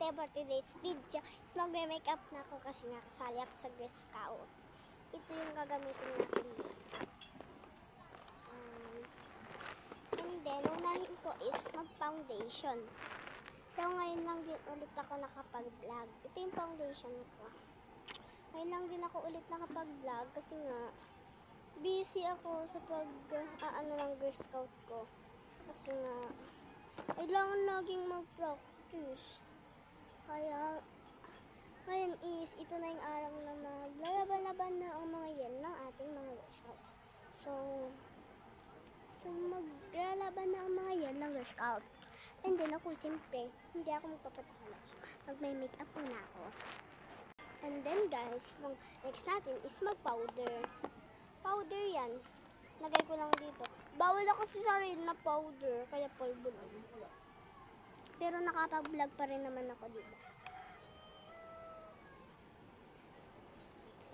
today for today's video is magme-makeup na ako kasi nga kasali ako sa Girl Scout. Ito yung gagamitin natin. And then, unahin ko is mag-foundation. So, ngayon lang din ulit ako nakapag-vlog. Ito yung foundation ko. Ngayon lang din ako ulit nakapag-vlog kasi nga busy ako sa ng Girl Scout ko. Kasi nga, kailangan laging mag-practice. Kaya, ngayon is, ito na yung araw na maglalaban-laban na ang mga yan ng ating mga Girl Scout. So maglalaban na ang mga yan ng Girl Scout. And then ako, siyempre, hindi ako magpapataka. Mag-makeup muna ako. And then guys, yung next natin is mag-powder. Powder yan. Lagay ko lang dito. Bawal ako sa sarili na powder, kaya polvo lang. Pero nakapag-vlog pa rin naman ako dito.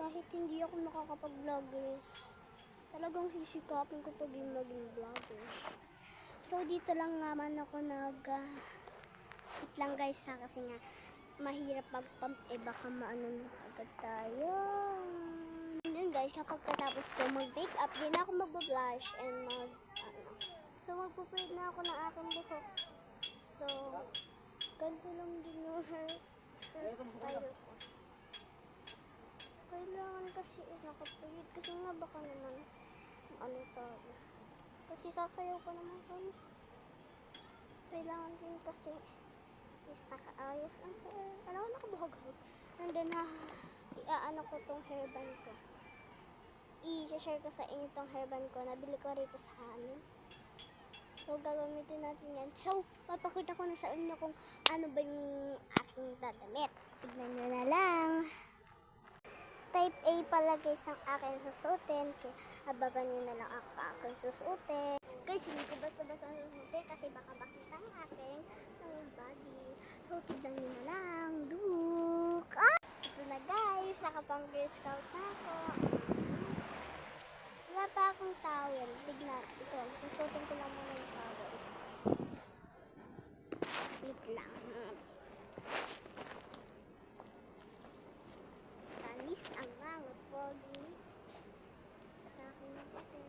Kahit hindi ako nakakapag-vlog guys, talagang sisikapin ko pag maging vlogger. So dito lang naman ako wait lang guys ha, kasi nga mahirap mag-pump baka maano na agad tayo. And then guys, kapag katapos ko mag-makeup, din ako mag-blush and so magpupwede na ako ng aking buhok. So ganito lang din yung hairstyle ko. Kailangan kasi nakapuyod kasi nga baka naman tayo. Kasi sasayaw pa naman kami. Kailangan din kasi is nakaayos ang hair. Nakabuhag-hag. And then iaano ko tong hairband ko. I-share ko sa inyo tong hairband ko. Nabili ko rito sa amin. So gagamitin natin yan. So papakita ko na sa inyo kung ano ba yung aking dadamit. Tignan nyo na lang. Type A pala guys ang akin susutin. Kaya abagan nyo na lang ang aking susutin. Guys, hindi ko basta-basta susutin kasi baka bakit ang aking body. So, tignan nyo na lang. Look! Ito na guys, nakapang Girl Scout na ako. Wala pa akong towel. Tignan, ito. Susutin ko lang muna yung towel. Wait lang. Ang mga pogi sa akin natin.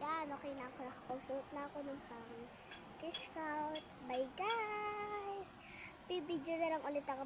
Yan, okay na ako. Nakapagsuot na ako ng pang Girl Scout. Bye guys! Bibidyo na lang ulit ako.